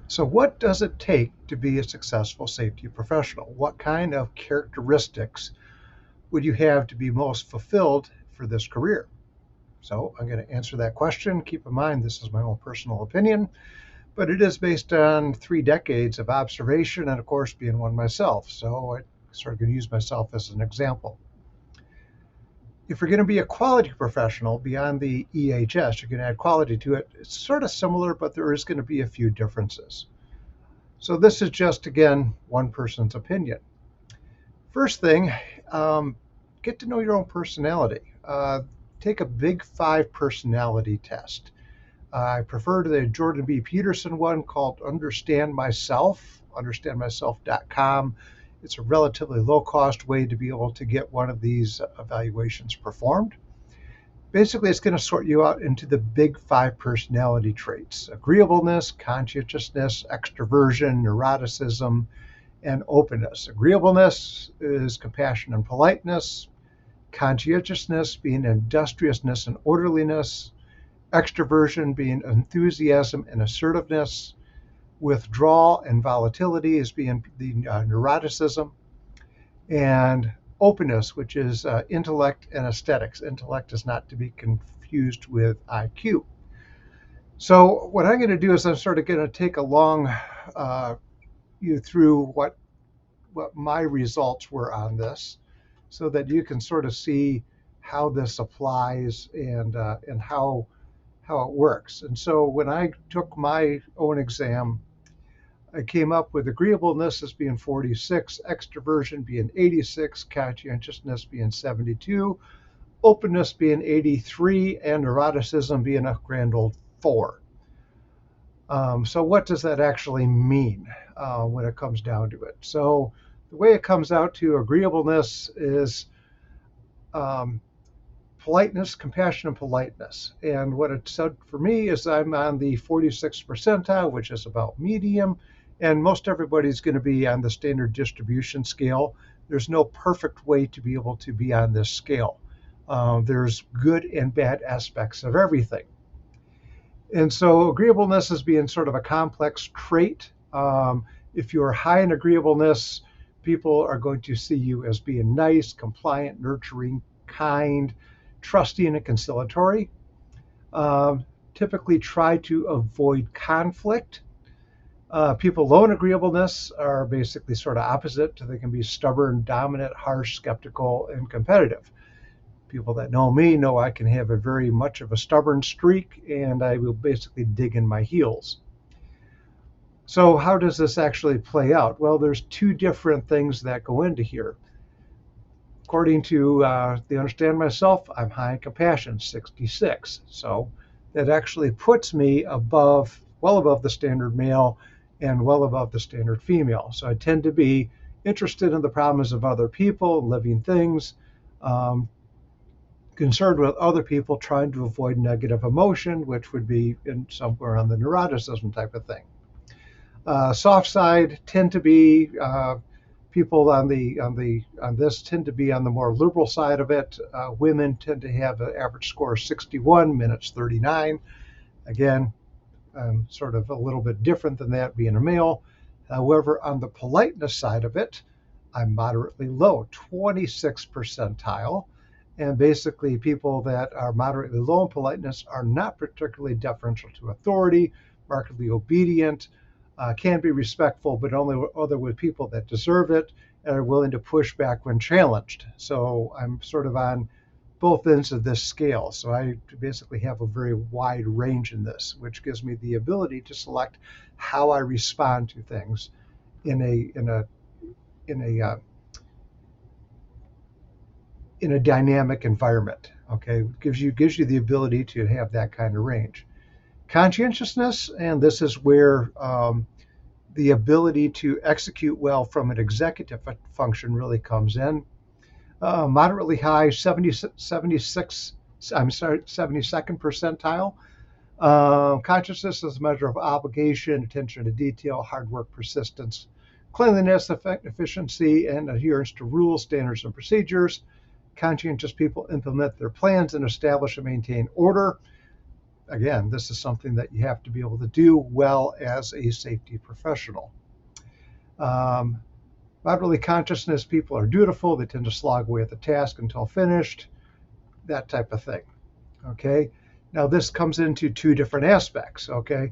So, what does it take to be a successful safety professional? What kind of characteristics would you have to be most fulfilled for this career? So, I'm going to answer that question. Keep in mind, this is my own personal opinion, but it is based on 3 decades of observation and, of course, being one myself. So, I sort of going to use myself as an example. If you're going to be a quality professional beyond the EHS, you're going to add quality to it. It's sort of similar, but there is going to be a few differences. So this is just, again, one person's opinion. First thing, get to know your own personality. Take a Big Five personality test. I prefer the Jordan B. Peterson one called Understand Myself, understandmyself.com. It's a relatively low cost way to be able to get one of these evaluations performed. Basically, it's going to sort you out into the big five personality traits: agreeableness, conscientiousness, extroversion, neuroticism, and openness. Agreeableness is compassion and politeness, conscientiousness being industriousness and orderliness, extroversion being enthusiasm and assertiveness, withdrawal and volatility as being the neuroticism, and openness, which is intellect and aesthetics. Intellect is not to be confused with IQ. So what I'm going to do is I'm sort of going to take along you through what my results were on this, so that you can sort of see how this applies and how it works. And so when I took my own exam, I came up with agreeableness as being 46, extroversion being 86, conscientiousness being 72, openness being 83, and neuroticism being a grand old 4. So what does that actually mean when it comes down to it? So the way it comes out to agreeableness is politeness, compassion, and politeness. And what it said for me is I'm on the 46th percentile, which is about medium, and most everybody's going to be on the standard distribution scale. There's no perfect way to be able to be on this scale. There's good and bad aspects of everything. And so agreeableness is being sort of a complex trait. If you're high in agreeableness, people are going to see you as being nice, compliant, nurturing, kind, trusting, and conciliatory. Typically try to avoid conflict. People low in agreeableness are basically sort of opposite. They can be stubborn, dominant, harsh, skeptical, and competitive. People that know me know I can have a very much of a stubborn streak, and I will basically dig in my heels. So how does this actually play out? Well, there's two different things that go into here. According to the Understand Myself, I'm high in compassion, 66. So that actually puts me well above the standard male and well above the standard female. So I tend to be interested in the problems of other people, living things, concerned with other people, trying to avoid negative emotion, which would be in somewhere on the neuroticism type of thing. Soft side tend to be people on this tend to be on the more liberal side of it. Women tend to have an average score of 61, men it's 39. Again, I'm sort of a little bit different than that, being a male. However, on the politeness side of it, I'm moderately low, 26th percentile. And basically, people that are moderately low in politeness are not particularly deferential to authority, markedly obedient, can be respectful, but only with people that deserve it and are willing to push back when challenged. So I'm sort of on both ends of this scale. So I basically have a very wide range in this, which gives me the ability to select how I respond to things in a dynamic environment. Okay, gives you the ability to have that kind of range. Conscientiousness, and this is where the ability to execute well from an executive function really comes in. Moderately high, 72nd percentile. Consciousness is a measure of obligation, attention to detail, hard work, persistence, cleanliness, efficiency, and adherence to rules, standards, and procedures. Conscientious people implement their plans and establish and maintain order. again, this is something that you have to be able to do well as a safety professional. Moderately consciousness people are dutiful. They tend to slog away at the task until finished, that type of thing. Okay. Now this comes into two different aspects. Okay.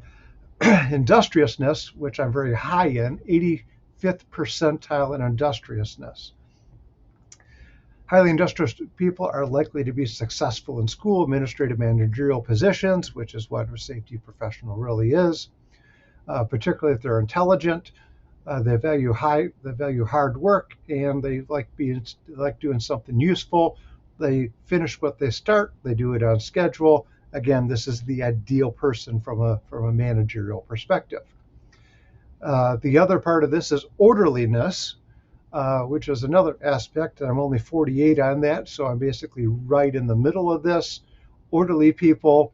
Industriousness, which I'm very high in, 85th percentile in industriousness. Highly industrious people are likely to be successful in school, administrative, managerial positions, which is what a safety professional really is, particularly if they're intelligent. They value hard work, and they like doing something useful. They finish what they start. They do it on schedule. Again, this is the ideal person from a managerial perspective. The other part of this is orderliness, which is another aspect. I'm only 48 on that, so I'm basically right in the middle of this. Orderly people,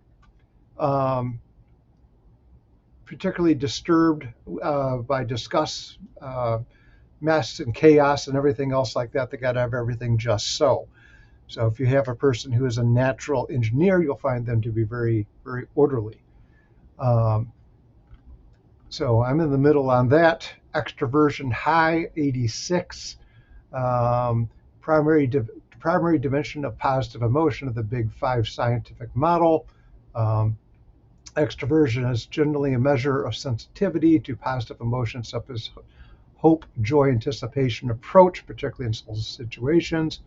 particularly disturbed by discuss, mess and chaos and everything else like that. They got to have everything just so. So if you have a person who is a natural engineer, you'll find them to be very, very orderly. So I'm in the middle on that. Extroversion high, 86. Primary dimension of positive emotion of the Big Five scientific model. Extroversion is generally a measure of sensitivity to positive emotions such as hope, joy, anticipation, approach, particularly in social situations.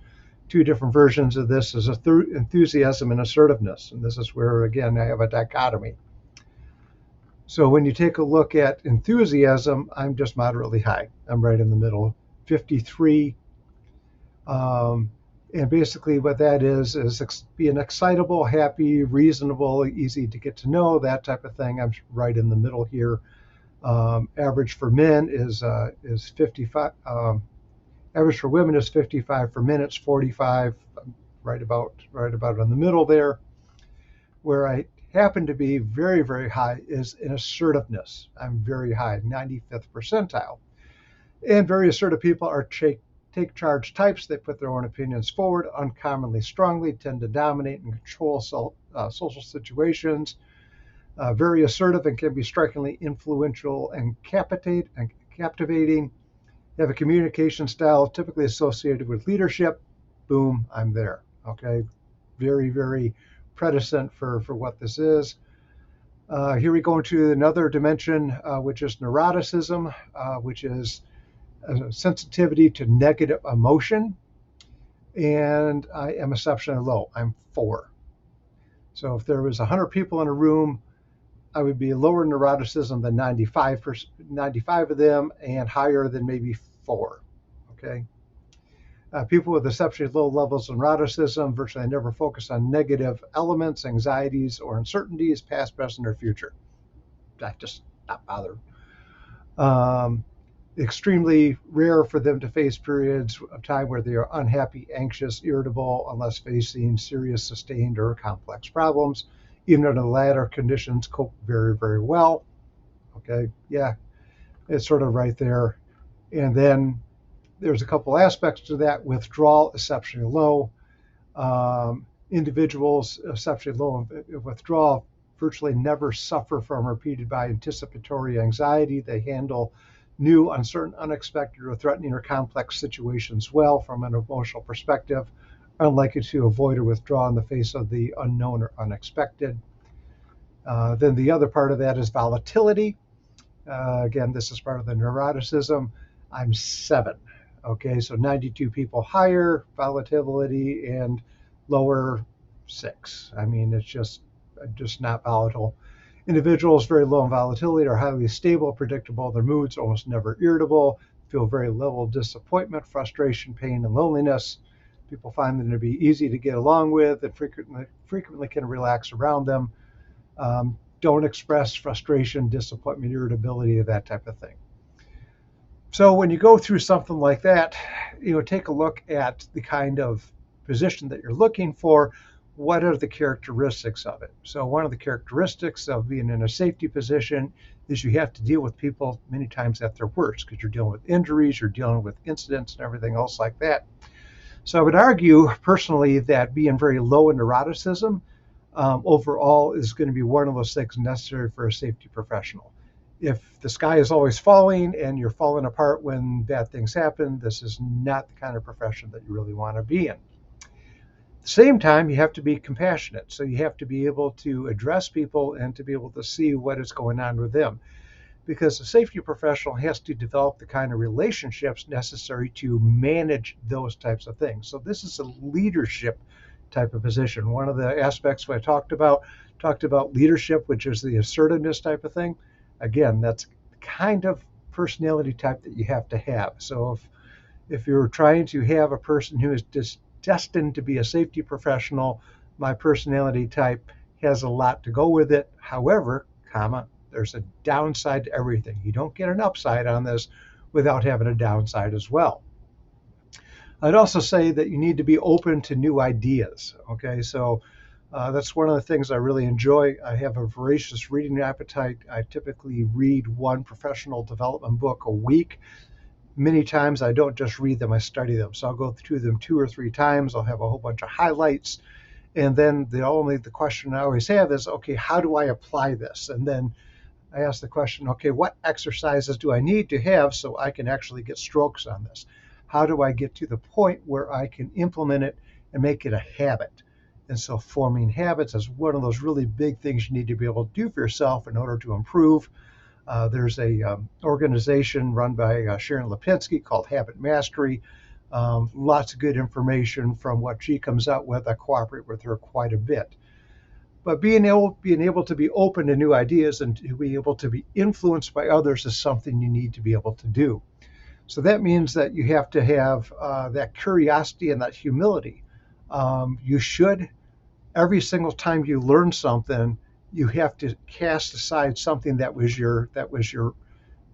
Two different versions of this is enthusiasm and assertiveness. And this is where, again, I have a dichotomy. So when you take a look at enthusiasm, I'm just moderately high. I'm right in the middle, 53. And basically what that is being excitable, happy, reasonable, easy to get to know, that type of thing. I'm right in the middle here. Average for men is 55. Average for women is 55. For men, it's 45. Right about in the middle there. Where I happen to be very, very high is in assertiveness. I'm very high, 95th percentile. And very assertive people are take charge types. They put their own opinions forward uncommonly strongly, tend to dominate and control social situations. Very assertive and can be strikingly influential and captivating. They have a communication style typically associated with leadership. Boom, I'm there. Okay, very, very predecessor for what this is. Here we go into another dimension, which is neuroticism, which is sensitivity to negative emotion. And I am exceptionally low. I'm 4. So if there was 100 people in a room, I would be lower neuroticism than 95 of them and higher than maybe 4. Okay. People with exceptionally low levels of neuroticism virtually never focus on negative elements, anxieties, or uncertainties, past, present, or future. I just not bothered. Extremely rare for them to face periods of time where they are unhappy, anxious, irritable, unless facing serious, sustained, or complex problems. Even under the latter conditions, cope very, very well. Okay, yeah, it's sort of right there. And then there's a couple aspects to that. Withdrawal, exceptionally low. Individuals exceptionally low in withdrawal virtually never suffer from repeated by anticipatory anxiety. They handle new, uncertain, unexpected, or threatening or complex situations well from an emotional perspective, unlikely to avoid or withdraw in the face of the unknown or unexpected. Then the other part of that is volatility. Again, this is part of the neuroticism. I'm 7. Okay, so 92 people higher volatility and lower 6. I mean, it's just not volatile. Individuals very low in volatility are highly stable, predictable. Their moods almost never irritable, feel very little disappointment, frustration, pain, and loneliness. People find them to be easy to get along with and frequently can relax around them. Don't express frustration, disappointment, irritability, that type of thing. So when you go through something like that, take a look at the kind of position that you're looking for. What are the characteristics of it? So one of the characteristics of being in a safety position is you have to deal with people many times at their worst, because you're dealing with injuries, you're dealing with incidents and everything else like that. So I would argue personally that being very low in neuroticism overall is going to be one of those things necessary for a safety professional. If the sky is always falling and you're falling apart when bad things happen, this is not the kind of profession that you really want to be in. At the same time, you have to be compassionate. So you have to be able to address people and to be able to see what is going on with them. Because a safety professional has to develop the kind of relationships necessary to manage those types of things. So this is a leadership type of position. One of the aspects I talked about leadership, which is the assertiveness type of thing. Again, that's the kind of personality type that you have to have. So if you're trying to have a person who is destined to be a safety professional, my personality type has a lot to go with it. However, there's a downside to everything. You don't get an upside on this without having a downside as well. I'd also say that you need to be open to new ideas. Okay, so that's one of the things I really enjoy. I have a voracious reading appetite. I typically read one professional development book a week. Many times I don't just read them, I study them. So I'll go through them 2 or 3 times. I'll have a whole bunch of highlights. And then the question I always have is, okay, how do I apply this? And then I ask the question, okay, what exercises do I need to have so I can actually get strokes on this? How do I get to the point where I can implement it and make it a habit? And so forming habits is one of those really big things you need to be able to do for yourself in order to improve. There's a organization run by Sharon Lipinski called Habit Mastery. Lots of good information from what she comes out with. I cooperate with her quite a bit. But being able to be open to new ideas and to be able to be influenced by others is something you need to be able to do. So that means that you have to have that curiosity and that humility. You should, every single time you learn something, you have to cast aside something that was your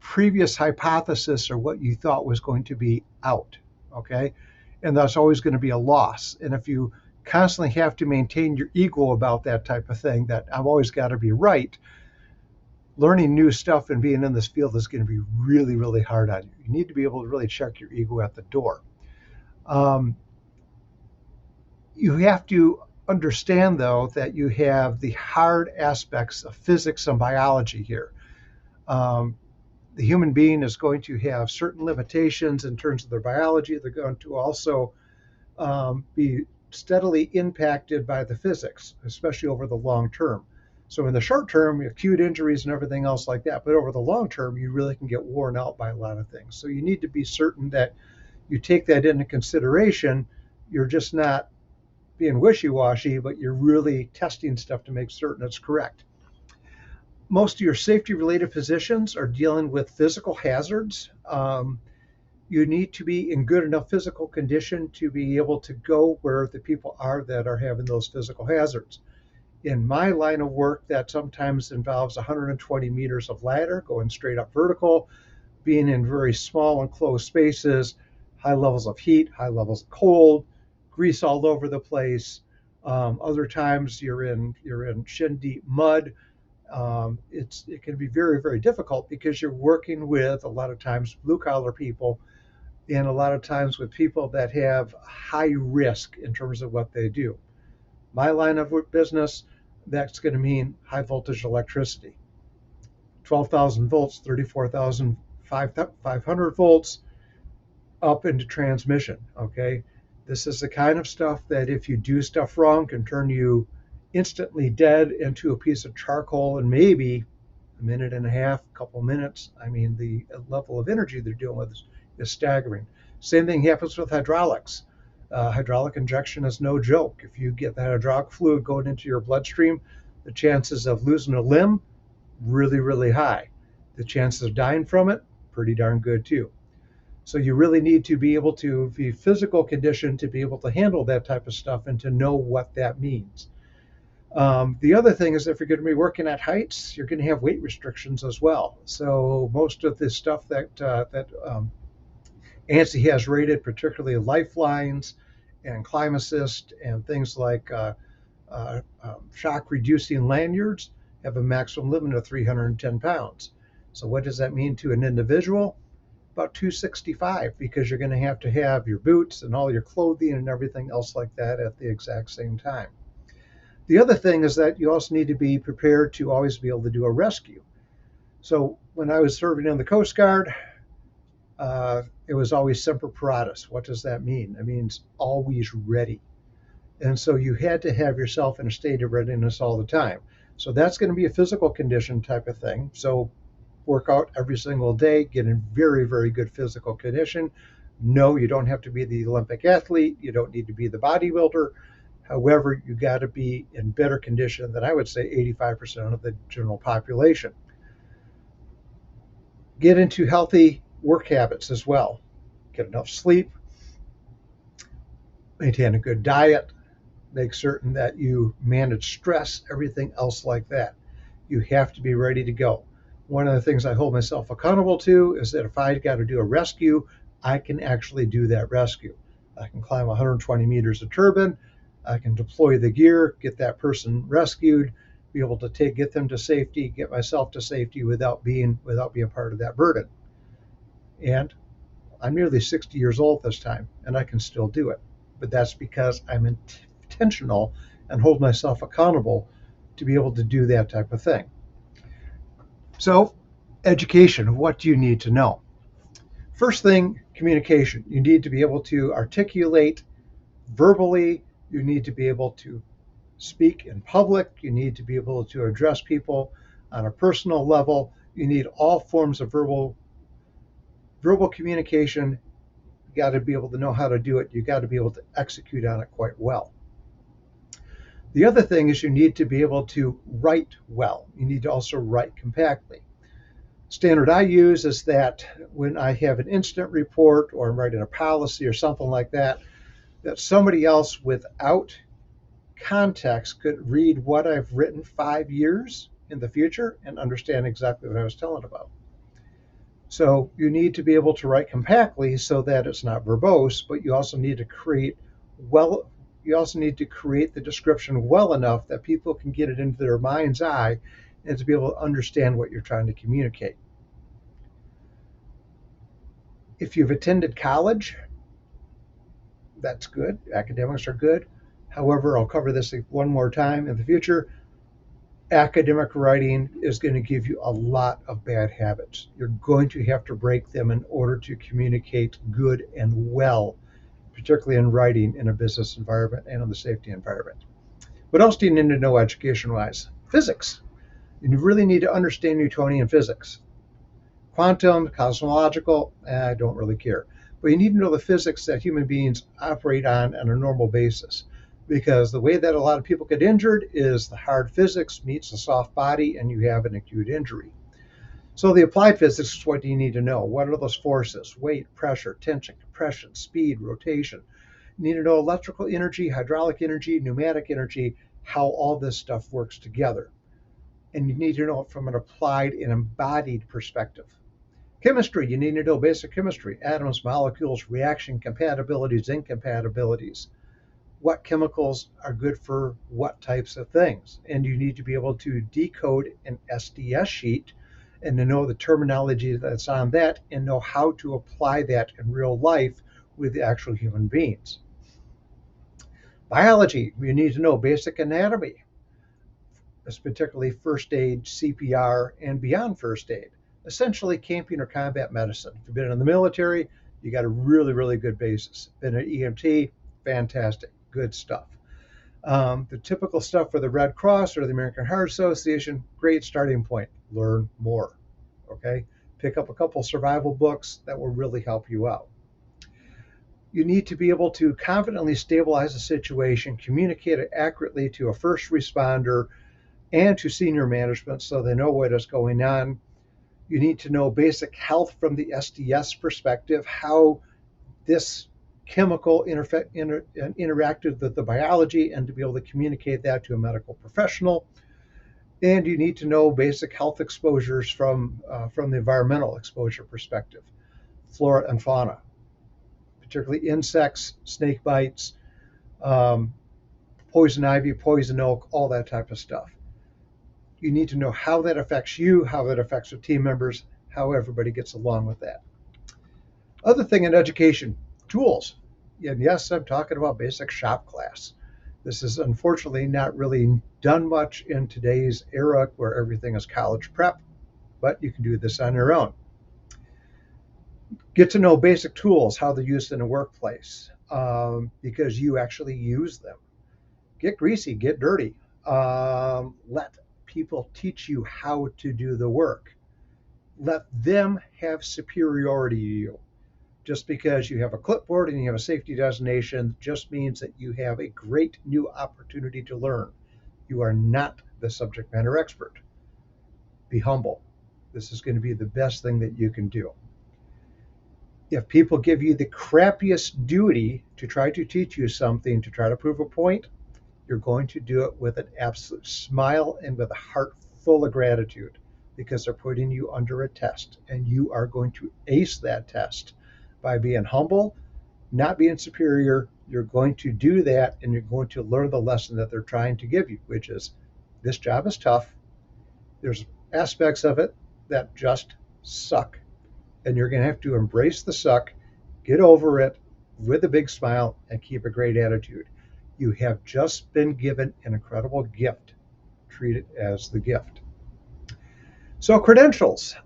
previous hypothesis or what you thought was going to be out. Okay, and that's always going to be a loss. And if you constantly have to maintain your ego about that type of thing, that I've always got to be right, learning new stuff and being in this field is going to be really, really hard on you. You need to be able to really check your ego at the door. You have to understand, though, that you have the hard aspects of physics and biology here. The human being is going to have certain limitations in terms of their biology. They're going to also be steadily impacted by the physics, especially over the long term. So in the short term, acute injuries and everything else like that, but over the long term, you really can get worn out by a lot of things. So you need to be certain that you take that into consideration. You're just not being wishy-washy, but you're really testing stuff to make certain it's correct. Most of your safety-related positions are dealing with physical hazards. You need to be in good enough physical condition to be able to go where the people are that are having those physical hazards. In my line of work, that sometimes involves 120 meters of ladder, going straight up vertical, being in very small enclosed spaces, high levels of heat, high levels of cold, grease all over the place. Other times you're in shin deep mud. It can be very, very difficult because you're working with a lot of times blue collar people and a lot of times with people that have high risk in terms of what they do. My line of business, that's going to mean high voltage electricity. 12,000 volts, 34,500 volts up into transmission, okay? This is the kind of stuff that if you do stuff wrong can turn you instantly dead into a piece of charcoal in maybe a minute and a half, a couple minutes. I mean, the level of energy they're dealing with is staggering. Same thing happens with hydraulics. Hydraulic injection is no joke. If you get that hydraulic fluid going into your bloodstream, the chances of losing a limb, really, really high. The chances of dying from it, pretty darn good too. So you really need to be able to be physical conditioned to be able to handle that type of stuff and to know what that means. The other thing is if you're going to be working at heights, you're going to have weight restrictions as well. So most of the stuff that ANSI has rated, particularly lifelines and climb assist and things like shock reducing lanyards, have a maximum limit of 310 pounds. So what does that mean to an individual? About 265, because you're going to have your boots and all your clothing and everything else like that at the exact same time. The other thing is that you also need to be prepared to always be able to do a rescue. So when I was serving in the Coast Guard, it was always semper paratus. What does that mean? It means always ready. And so you had to have yourself in a state of readiness all the time. So that's going to be a physical condition type of thing. So work out every single day, get in very, very good physical condition. No, you don't have to be the Olympic athlete. You don't need to be the bodybuilder. However, you got to be in better condition than I would say 85% of the general population. Get into healthy work habits as well. Get enough sleep, maintain a good diet, make certain that you manage stress, everything else like that. You have to be ready to go. One of the things I hold myself accountable to is that if I got to do a rescue, I can actually do that rescue. I can climb 120 meters of turbine. I can deploy the gear, get that person rescued, be able to get them to safety, get myself to safety without being part of that burden. And I'm nearly 60 years old this time, and I can still do it. But that's because I'm intentional and hold myself accountable to be able to do that type of thing. So, education, what do you need to know? First thing, communication. You need to be able to articulate verbally. You need to be able to speak in public. You need to be able to address people on a personal level. You need all forms of verbal communication. You got to be able to know how to do it. You got to be able to execute on it quite well. The other thing is you need to be able to write well. You need to also write compactly. Standard I use is that when I have an incident report or I'm writing a policy or something like that, that somebody else without context could read what I've written 5 years in the future and understand exactly what I was telling about. So you need to be able to write compactly so that it's not verbose, but you also need to create the description well enough that people can get it into their mind's eye and to be able to understand what you're trying to communicate. If you've attended college, that's good. Academics are good. However, I'll cover this one more time in the future. Academic writing is going to give you a lot of bad habits. You're going to have to break them in order to communicate good and well, particularly in writing in a business environment and in the safety environment. What else do you need to know education-wise? Physics. You really need to understand Newtonian physics. Quantum, cosmological, I don't really care. But you need to know the physics that human beings operate on a normal basis. Because the way that a lot of people get injured is the hard physics meets the soft body and you have an acute injury. So the applied physics is what you need to know. What are those forces? Weight, pressure, tension, compression, speed, rotation. You need to know electrical energy, hydraulic energy, pneumatic energy, how all this stuff works together. And you need to know it from an applied and embodied perspective. Chemistry, you need to know basic chemistry, atoms, molecules, reaction compatibilities, incompatibilities. What chemicals are good for what types of things. And you need to be able to decode an SDS sheet and to know the terminology that's on that and know how to apply that in real life with the actual human beings. Biology, you need to know basic anatomy, particularly first aid, CPR, and beyond first aid. Essentially camping or combat medicine. If you've been in the military, you got a really, really good basis. Been an EMT, fantastic, good stuff. The typical stuff for the Red Cross or the American Heart Association, great starting point. Learn more, okay? Pick up a couple survival books that will really help you out. You need to be able to confidently stabilize a situation, communicate it accurately to a first responder and to senior management so they know what is going on. You need to know basic health from the SDS perspective, how this chemical interacted with the biology and to be able to communicate that to a medical professional. And you need to know basic health exposures from the environmental exposure perspective, flora and fauna, particularly insects, snake bites, poison ivy, poison oak, all that type of stuff. You need to know how that affects you, how that affects your team members, how everybody gets along with that. Other thing in education, tools. And yes, I'm talking about basic shop class. This is unfortunately not really done much in today's era where everything is college prep, but you can do this on your own. Get to know basic tools, how they're used in a workplace, because you actually use them. Get greasy, get dirty. Let people teach you how to do the work. Let them have superiority to you. Just because you have a clipboard and you have a safety designation just means that you have a great new opportunity to learn. You are not the subject matter expert. Be humble. This is going to be the best thing that you can do. If people give you the crappiest duty to try to teach you something, to try to prove a point, you're going to do it with an absolute smile and with a heart full of gratitude because they're putting you under a test and you are going to ace that test by being humble, not being superior. You're going to do that and you're going to learn the lesson that they're trying to give you, which is this job is tough. There's aspects of it that just suck. And you're going to have to embrace the suck, get over it with a big smile, and keep a great attitude. You have just been given an incredible gift. Treat it as the gift. So, credentials.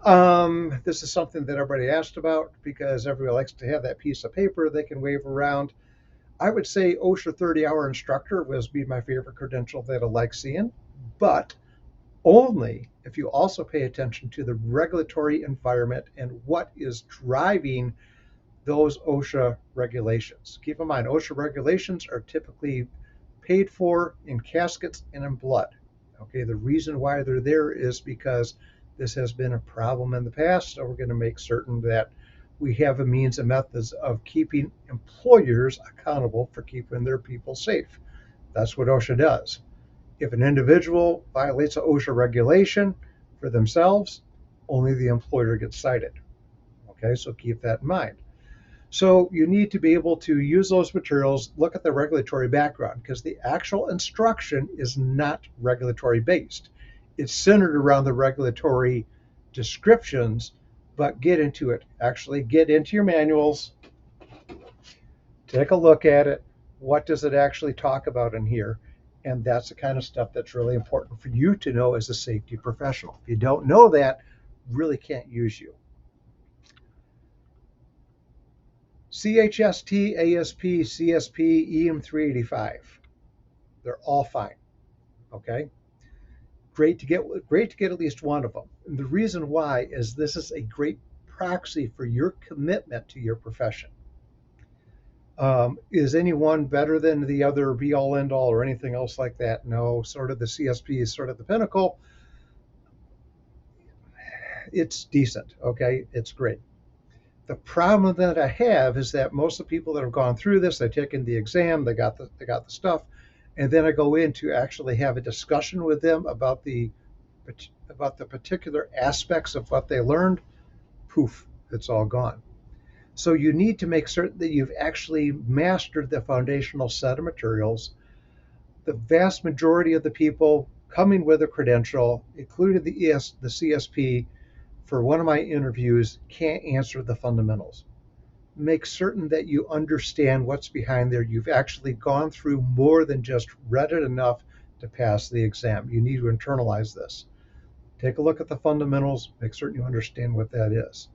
This is something that everybody asked about because everybody likes to have that piece of paper they can wave around. I would say OSHA 30-hour instructor was be my favorite credential that I like seeing, but only if you also pay attention to the regulatory environment and what is driving those OSHA regulations. Keep in mind, OSHA regulations are typically paid for in caskets and in blood. Okay, the reason why they're there is because this has been a problem in the past, so we're going to make certain that we have a means and methods of keeping employers accountable for keeping their people safe. That's what OSHA does. If an individual violates an OSHA regulation for themselves, only the employer gets cited. Okay, so keep that in mind. So you need to be able to use those materials, look at the regulatory background, because the actual instruction is not regulatory based. It's centered around the regulatory descriptions, but get into it. Actually, get into your manuals, take a look at it. What does it actually talk about in here? And that's the kind of stuff that's really important for you to know as a safety professional. If you don't know that, really can't use you. CHST, ASP, CSP, EM385. They're all fine. Okay? Great to get at least one of them. And the reason why is this is a great proxy for your commitment to your profession. Is any one better than the other, be all end all or anything else like that? No, sort of the CSP is sort of the pinnacle. It's decent, okay? It's great. The problem that I have is that most of the people that have gone through this, they've taken the exam, they got the stuff, and then I go in to actually have a discussion with them about the particular aspects of what they learned. Poof, it's all gone. So you need to make certain that you've actually mastered the foundational set of materials. The vast majority of the people coming with a credential, including the CSP, for one of my interviews, can't answer the fundamentals. Make certain that you understand what's behind there. You've actually gone through more than just read it enough to pass the exam. You need to internalize this. Take a look at the fundamentals, make certain you understand what that is.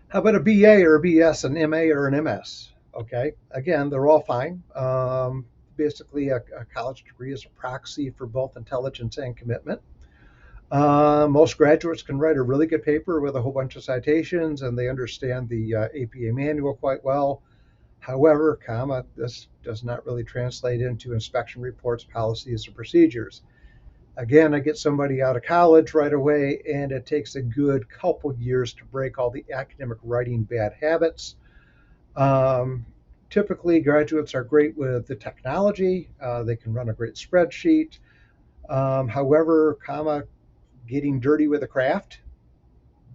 How about a BA or a BS, an MA or an MS? Okay, again, they're all fine. Basically, a college degree is a proxy for both intelligence and commitment. Most graduates can write a really good paper with a whole bunch of citations and they understand the APA manual quite well. However, this does not really translate into inspection reports, policies, or procedures. Again, I get somebody out of college right away, and it takes a good couple years to break all the academic writing bad habits. Typically, graduates are great with the technology. They can run a great spreadsheet. However, getting dirty with a craft,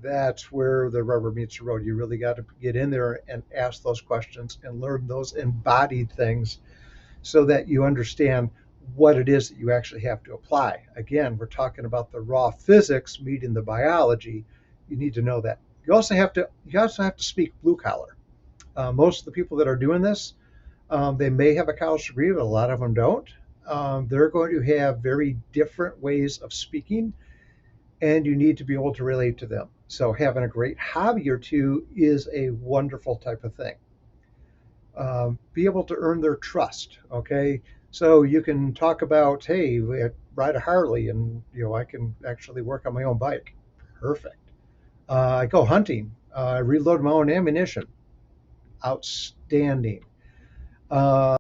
that's where the rubber meets the road. You really got to get in there and ask those questions and learn those embodied things so that you understand what it is that you actually have to apply. Again, we're talking about the raw physics meeting the biology. You need to know that. You also have to speak blue collar. Most of the people that are doing this They may have a college degree, but a lot of them don't. They're going to have very different ways of speaking, and you need to be able to relate to them. So having a great hobby or two is a wonderful type of thing. Be able to earn their trust. Okay, so you can talk about, hey, I ride a Harley, and I can actually work on my own bike. Perfect. I go hunting. I reload my own ammunition. Outstanding. Uh,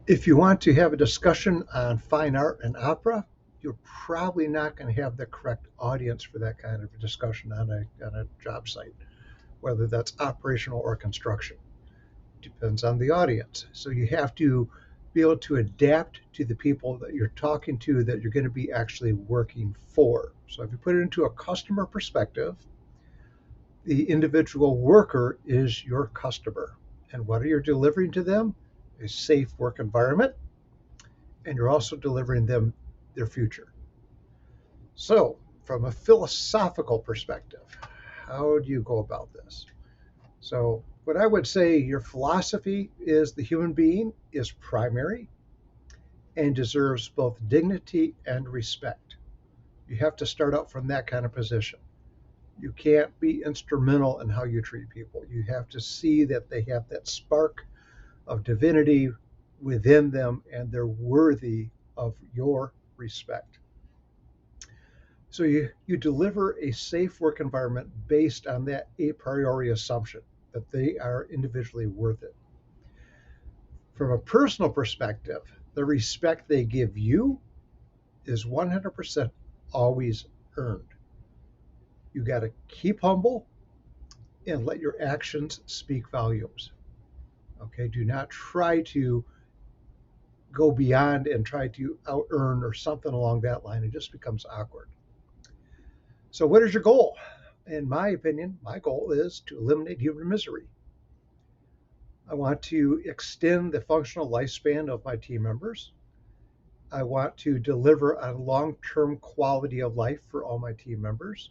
if you want to have a discussion on fine art and opera, you're probably not going to have the correct audience for that kind of a discussion on a job site, whether that's operational or construction. Depends on the audience. So you have to be able to adapt to the people that you're talking to, that you're going to be actually working for. So if you put it into a customer perspective, the individual worker is your customer. And what are you delivering to them? A safe work environment, and you're also delivering them their future. So, from a philosophical perspective, how do you go about this? So, what I would say, your philosophy is the human being is primary and deserves both dignity and respect. You have to start out from that kind of position. You can't be instrumental in how you treat people. You have to see that they have that spark of divinity within them and they're worthy of your respect. So you deliver a safe work environment based on that a priori assumption that they are individually worth it. From a personal perspective, the respect they give you is 100% always earned. You got to keep humble and let your actions speak volumes. Okay, do not try to go beyond and try to out earn or something along that line. It just becomes awkward. So, what is your goal? In my opinion, my goal is to eliminate human misery. I want to extend the functional lifespan of my team members. I want to deliver on long term quality of life for all my team members.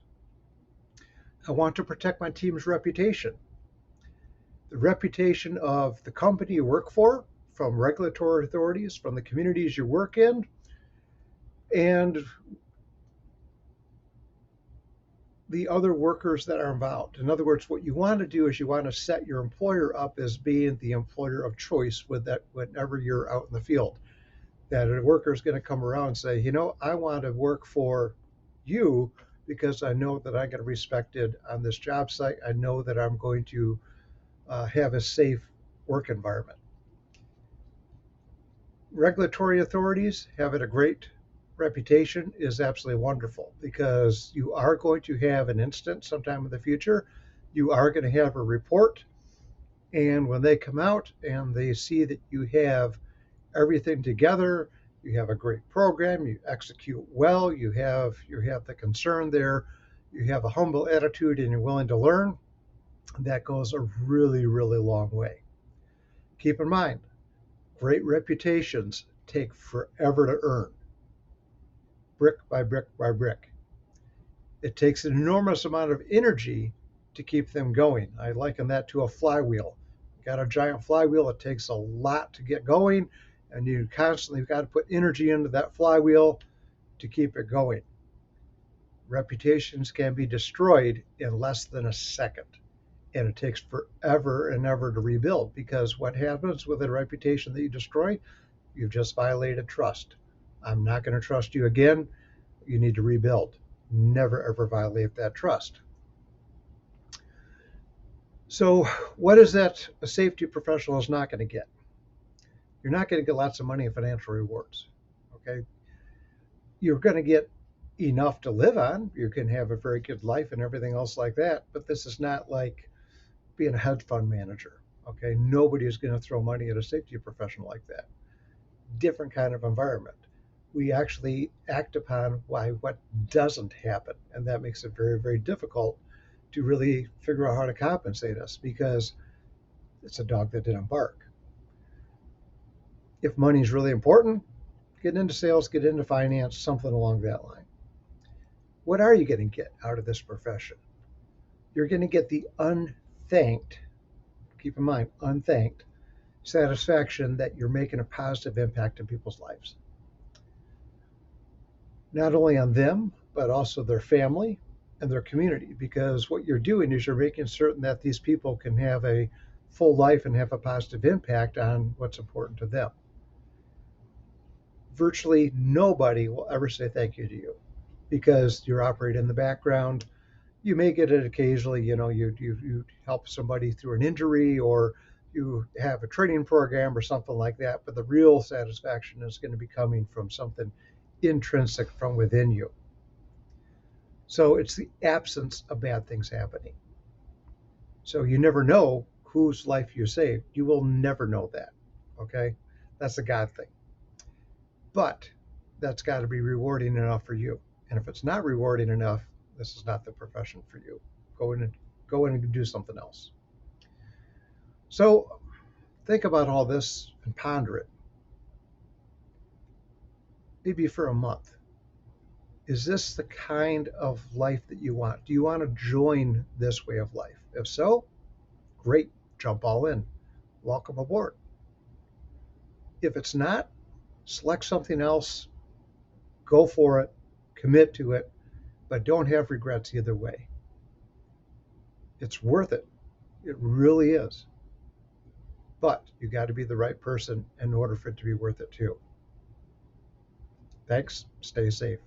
I want to protect my team's reputation, the reputation of the company you work for, from regulatory authorities, from the communities you work in, and the other workers that are involved. In other words, what you want to do is you want to set your employer up as being the employer of choice with that whenever you're out in the field. That a worker is going to come around and say, I want to work for you because I know that I get respected on this job site. I know that I'm going to have a safe work environment. Regulatory authorities having a great reputation is absolutely wonderful because you are going to have an incident sometime in the future. You are going to have a report. And when they come out and they see that you have everything together, you have a great program, you execute well, you have the concern there, you have a humble attitude and you're willing to learn, that goes a really, really long way. Keep in mind, great reputations take forever to earn, brick by brick by brick. It takes an enormous amount of energy to keep them going. I liken that to a flywheel. You got a giant flywheel, it takes a lot to get going, and you constantly got to put energy into that flywheel to keep it going. Reputations can be destroyed in less than a second, and it takes forever and ever to rebuild, because what happens with a reputation that you destroy, you've just violated trust. I'm not going to trust you again. You need to rebuild. Never ever violate that trust. So, what is that a safety professional is not going to get? You're not going to get lots of money in financial rewards. Okay, you're going to get enough to live on. You can have a very good life and everything else like that. But this is not like being a hedge fund manager. Okay, nobody is going to throw money at a safety professional like that. Different kind of environment. We actually act upon what doesn't happen, and that makes it very, very difficult to really figure out how to compensate us, because it's a dog that didn't bark. If money is really important, get into sales, get into finance, something along that line. What are you going to get out of this profession? You're going to get the unthanked, keep in mind, unthanked satisfaction that you're making a positive impact in people's lives. Not only on them, but also their family and their community, because what you're doing is you're making certain that these people can have a full life and have a positive impact on what's important to them. Virtually nobody will ever say thank you to you because you're operating in the background. You may get it occasionally, you help somebody through an injury or you have a training program or something like that, but the real satisfaction is going to be coming from something intrinsic from within you. So it's the absence of bad things happening. So you never know whose life you saved. You will never know that. Okay? That's a God thing. But that's got to be rewarding enough for you. And if it's not rewarding enough, this is not the profession for you. Go in and do something else. So think about all this and ponder it. Maybe for a month. Is this the kind of life that you want? Do you want to join this way of life? If so, great, jump all in. Welcome aboard. If it's not, select something else, go for it, commit to it, but don't have regrets either way. It's worth it. It really is. But you got to be the right person in order for it to be worth it too. Thanks. Stay safe.